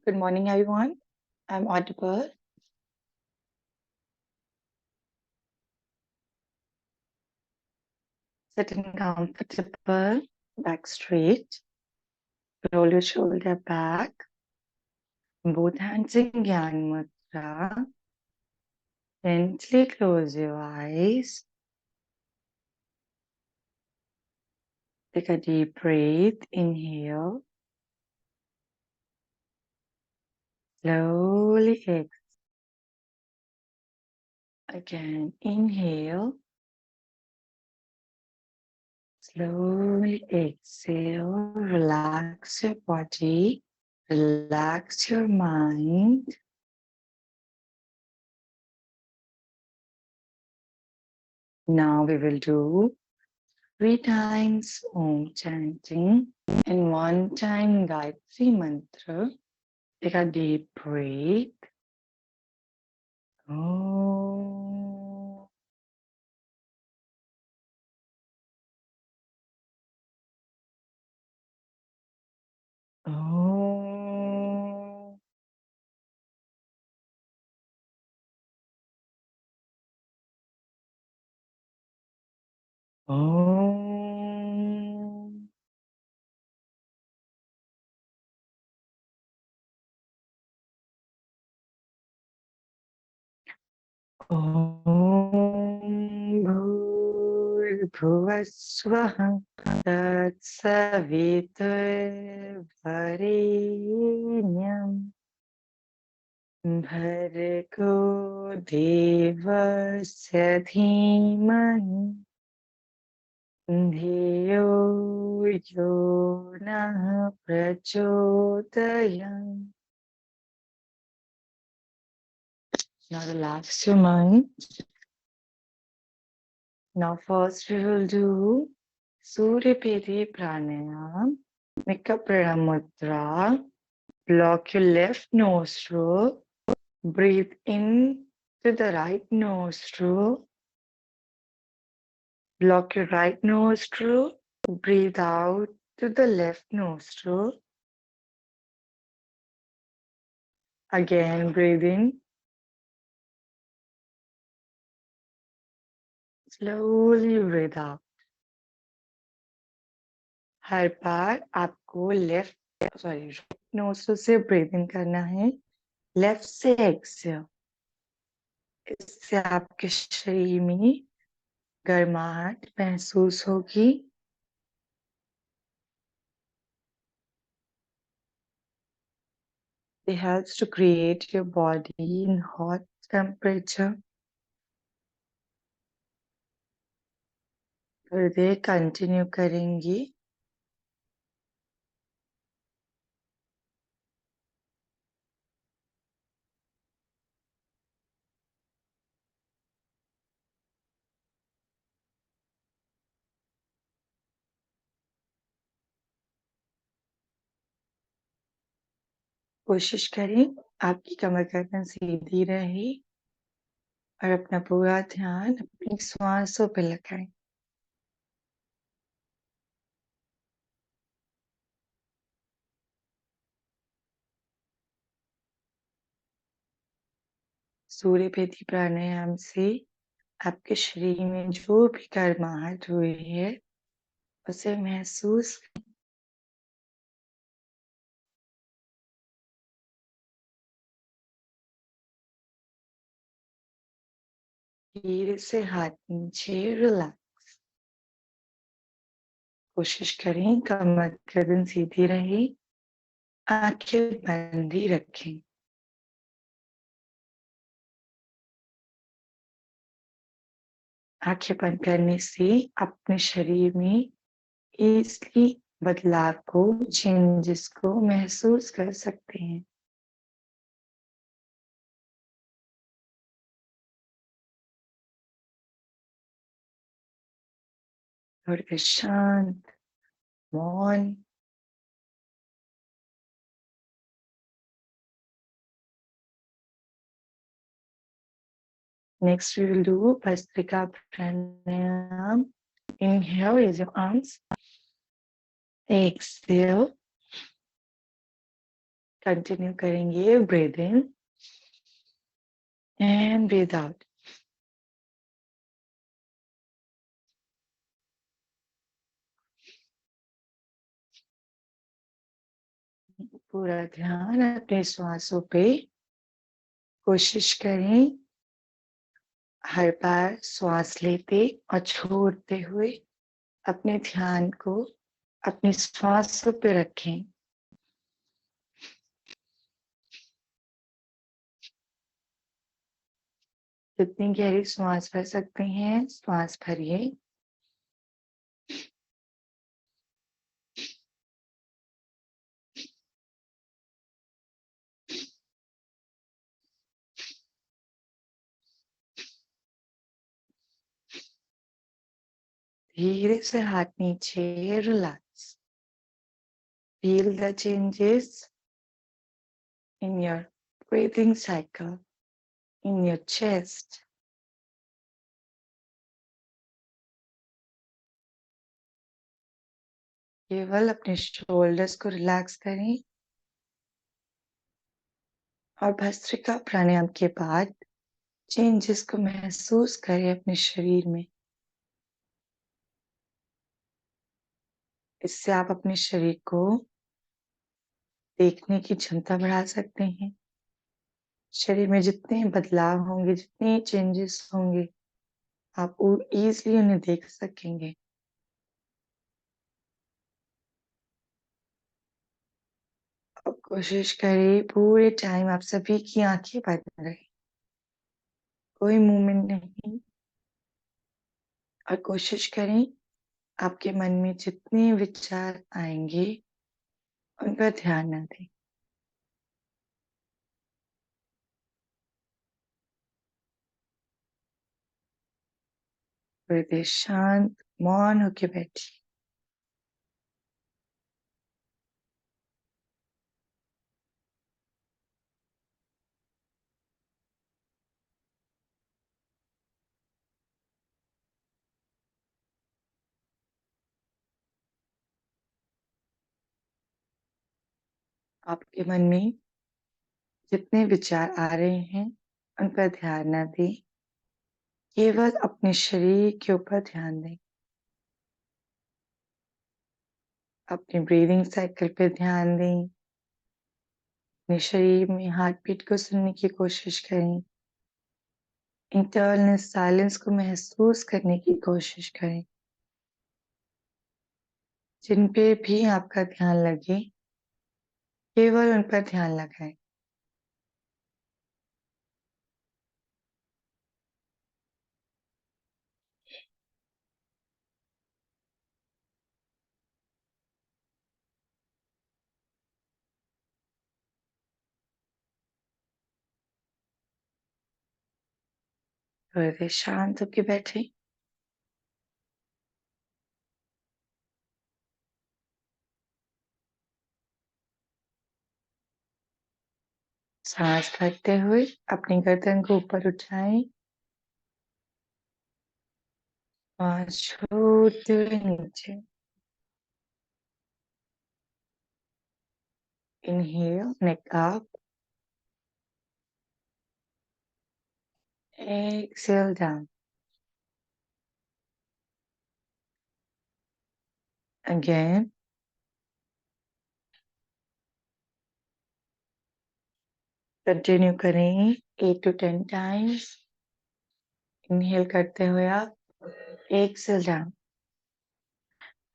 Good morning, everyone. I'm audible. Sitting comfortable, back straight. Roll your shoulder back. Both hands in Gyan Mudra. Gently close your eyes. Take a deep breath. Inhale. Slowly exhale. Again, inhale. Slowly exhale. Relax your body. Relax your mind. Now we will do 3 times Om chanting and 1 time Gayatri Mantra. Take a deep breath. Om. Om. Om. Om Bhurvaswah Tatsaviturvarenyam Bhargo Devasya Dhimahi Dhiyo yo nah prachodayam. Now relax your mind. Now first we will do Surya Pedi Pranayam. Make a pranayam mudra. Block your left nostril. Breathe in to the right nostril. Block your right nostril. Breathe out to the left nostril. Again, breathe in. Slowly breathe out. हर बार आपको right nostril से breathe इन करना है, left से exhale. इससे आपके शरीर में गर्माहट महसूस होगी. It helps to create your body in hot temperature. थोड़ी देर कंटिन्यू करेंगे. कोशिश करें आपकी कमर गर्दन सीधी रहे और अपना पूरा ध्यान अपनी श्वासों पे लगाएं. सूर्य पेटी प्राणायाम से आपके शरीर में जो भी गर्माहट हुई है उसे महसूस. धीरे से हाथ नीचे रिलैक्स. कोशिश करें कमर गर्दन सीधी रहे, आंखें बंद ही रखें. आंखें बंद करने से अपने शरीर में इजली बदलाव को, चेंजेस को महसूस कर सकते हैं. थोड़े शांत, मौन. Next, we will do Bhastrika Pranayam. Inhale, raise your arms. Exhale. Continue करेंगे, breathe in and breathe out. पूरा ध्यान अपने श्वासों पे। कोशिश करें हर बार श्वास लेते और छोड़ते हुए अपने ध्यान को अपनी श्वासों पे रखें। जितनी गहरी श्वास भर सकते हैं श्वास भरिए। धीरे से हाथ नीचे, relax. Feel the changes in your breathing cycle, in your chest. केवल अपने शोल्डर्स को रिलैक्स करें और भस्त्रिका प्राणायाम के बाद चेंजेस को महसूस करें अपने शरीर में। इससे आप अपने शरीर को देखने की क्षमता बढ़ा सकते हैं। शरीर में जितने बदलाव होंगे, जितने चेंजेस होंगे, आप इजीली उन्हें देख सकेंगे। अब कोशिश करें पूरे टाइम आप सभी की आंखें बंद रहे, कोई मूवमेंट नहीं। और कोशिश करें आपके मन में जितने विचार आएंगे उन पर ध्यान न दें। थोड़ी देर शांत मौन होके बैठिए। आपके मन में जितने विचार आ रहे हैं उन पर ध्यान न दें, केवल अपने शरीर के ऊपर ध्यान दें। अपने ब्रीदिंग साइकिल पे ध्यान दें। अपने शरीर में हार्ट बीट को सुनने की कोशिश करें। इंटरनल साइलेंस को महसूस करने की कोशिश करें। जिन पे भी आपका ध्यान लगे केवल उन पर ध्यान लगाएं। थोड़ी देर शांत होके बैठे। सांस भरते हुए अपनी गर्दन को ऊपर उठाएं और छोड़ते हुए नीचे। Inhale, neck up. Exhale down. Again. Continue करें 8 to 10 times. इनहेल करते हुए आप एक्सेल डाउन।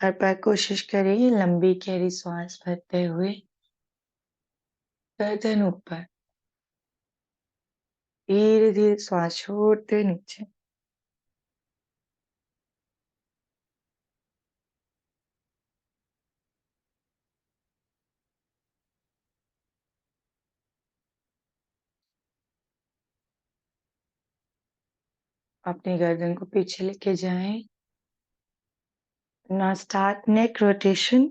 हर बार कोशिश करें लंबी गहरी सांस भरते हुए गर्दन ऊपर, धीरे धीरे सांस छोड़ते हुए नीचे। अपनी गर्दन को पीछे लेके जाएं। Now start neck rotation.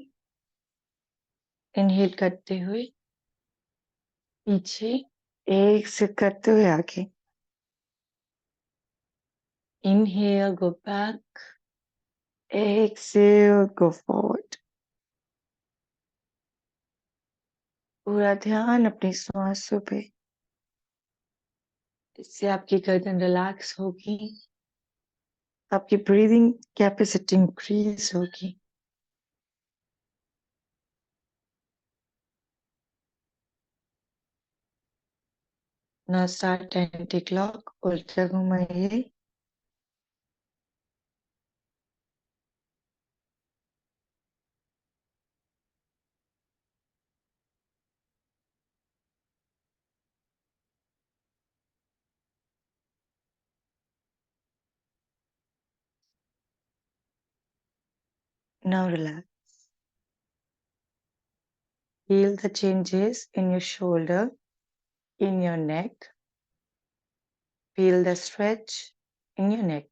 Inhale करते हुए पीछे, एक्सेल करते हुए आगे। Inhale, go back. Exhale, go forward. पूरा ध्यान अपनी सांसों पे। इससे आपकी गर्दन रिलैक्स होगी, आपकी ब्रीदिंग कैपेसिटी इंक्रीज होगी। Now start anti-clock, उल्टा घुमाइए। Now relax. Feel the changes in your shoulder, in your neck. Feel the stretch in your neck.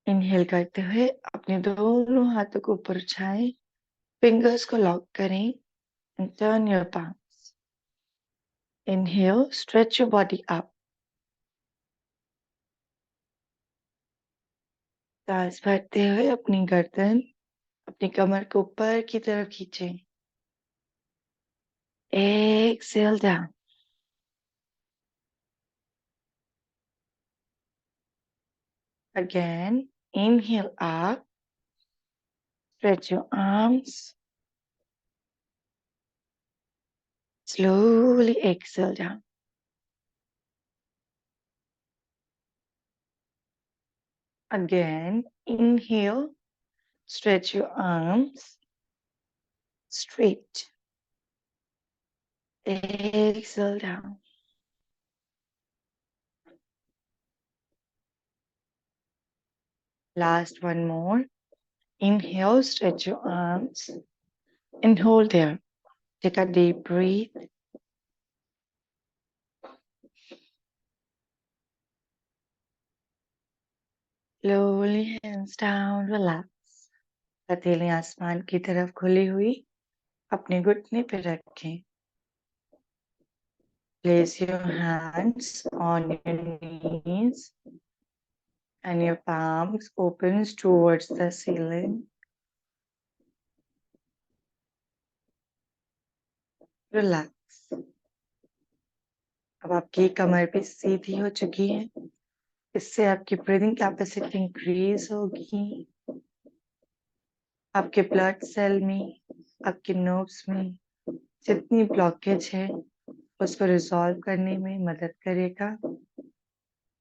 Inhale करते हुए अपने दोनों हाथों को ऊपर उठाएं, फिंगर्स को लॉक करें and turn your palms. Inhale, stretch your body up. सांस भरते हुए अपनी गर्दन अपनी कमर को ऊपर की तरफ खींचें। Exhale down. Again, inhale up. Stretch your arms. Slowly exhale down. Again, inhale. Stretch your arms straight. Exhale down. Last one more. Inhale, stretch your arms and hold there. Take a deep breath. Slowly hands down, relax. हथेली आसमान की तरफ खुली हुई अपने घुटने पे रखें. Place your hands on your knees and your palms opens towards the ceiling. Relax. अब आपकी कमर भी सीधी हो चुकी है. इससे आपकी ब्रीदिंग कैपेसिटी इंक्रीज होगी. आपके ब्लड सेल में, आपके नर्व्स में जितनी ब्लॉकेज है उसको रिजॉल्व करने में मदद करेगा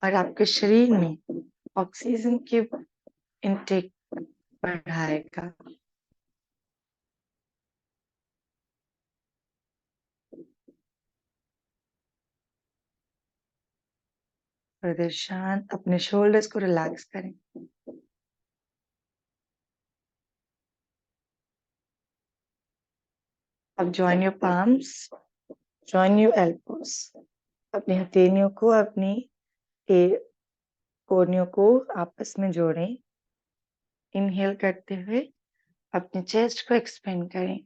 और आपके शरीर में ऑक्सीजन के इनटेक बढ़ाएगा. हृदय शांत. अपने शोल्डर्स को रिलैक्स करें. अब join your palms, join your elbows. अपनी हथेलियों को अपनी कोहनियों को आपस में जोड़ें. इनहेल करते हुए अपने चेस्ट को एक्सपेंड करें.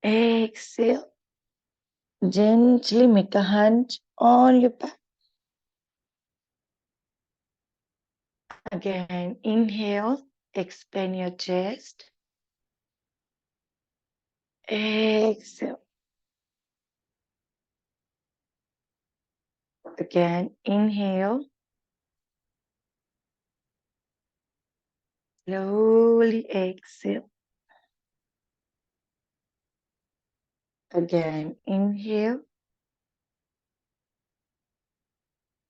Exhale. Gently make a hand on your back. Again, inhale, expand your chest. Exhale. Again, inhale. Slowly exhale. Again, inhale.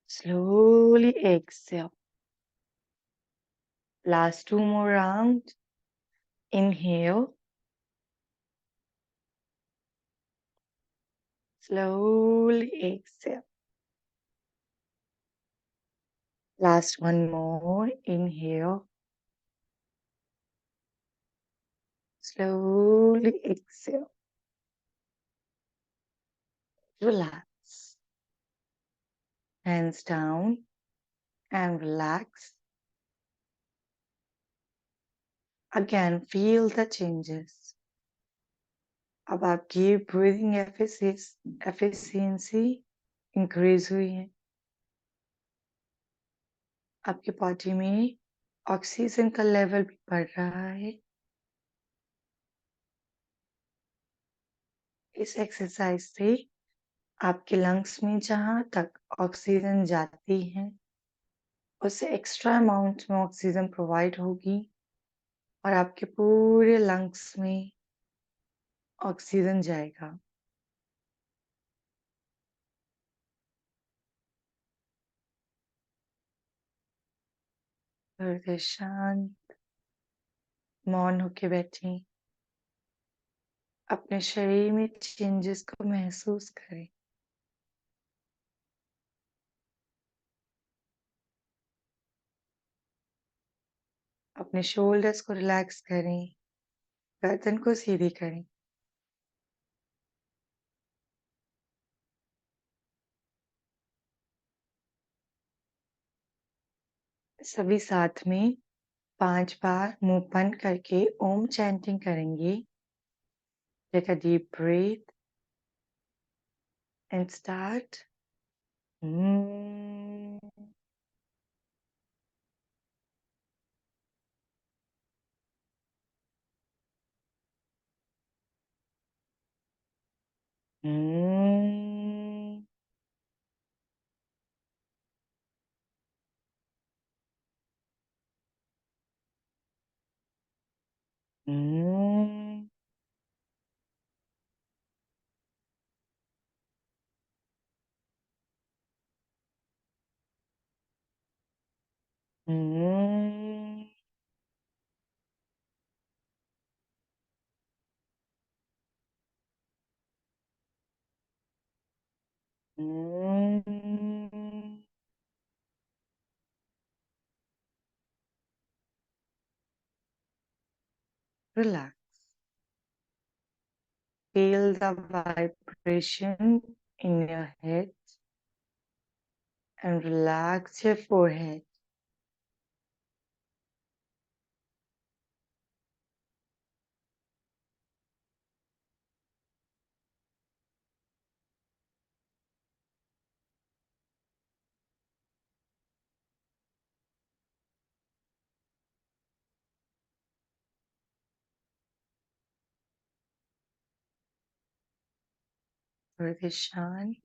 Slowly exhale. Last two more rounds. Inhale. Slowly exhale. Last one more. Inhale. Slowly exhale. Relax. Hands down and relax. Again, feel the changes. अब आपकी breathing efficiency increase हुई है. आपके body में oxygen का level भी बढ़ रहा है। इस एक्सरसाइज से आपके लंग्स में जहाँ तक ऑक्सीजन जाती है उससे एक्स्ट्रा अमाउंट में ऑक्सीजन प्रोवाइड होगी और आपके पूरे लंग्स में ऑक्सीजन जाएगा। हृदय शांत, मौन होके बैठें। अपने शरीर में चेंजेस को महसूस करें। अपने शोल्डर्स को रिलैक्स करें, गर्दन को सीधी करें। सभी साथ में 5 बार मुंह बंद करके ओम चैंटिंग करेंगे। Take a deep breath and start. Mm. Mm. Mm. Mm. Mm. Relax. Feel the vibration in your head and relax your forehead. Hriday Shant.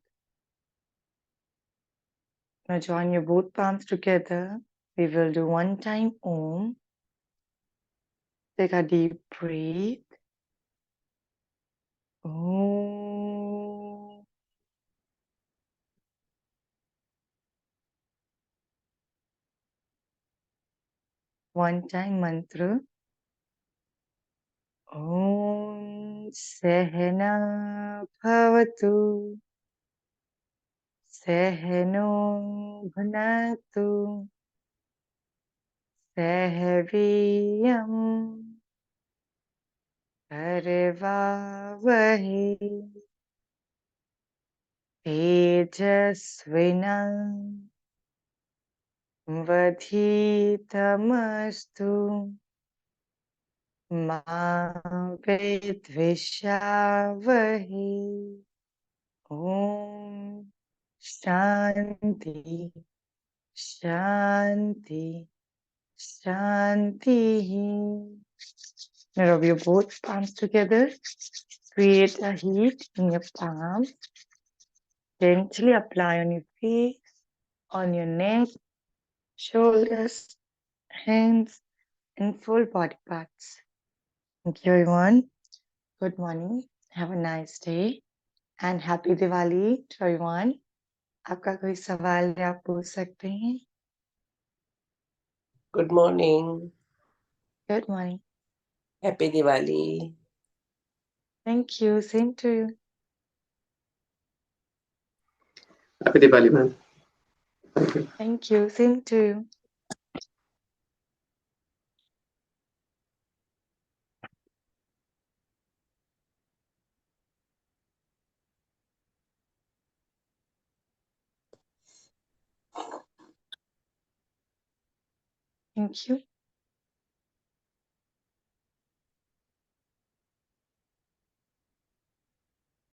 Now join your both palms together. We will do one time Om. Take a deep breath. Om. One time mantra. Om Sehna Bhavatu. Sehno Bhunatu. Sehviyam Karvavahe Tejasvinam Vadhitamastu Ma Vidvishavahe. Om Shanti Shanti Shanti. Now rub your both palms together. Create a heat in your palms. Gently apply on your face, on your neck, shoulders, hands, and full body parts. Thank you, everyone. Good morning. Have a nice day. And happy Diwali to everyone. आपका कोई सवाल है आप पूछ सकते हैं. Good morning. Good morning. Happy Diwali. Thank you. Same to you. Happy Diwali, ma'am. Thank you. Thank you. Same to you. Thank you.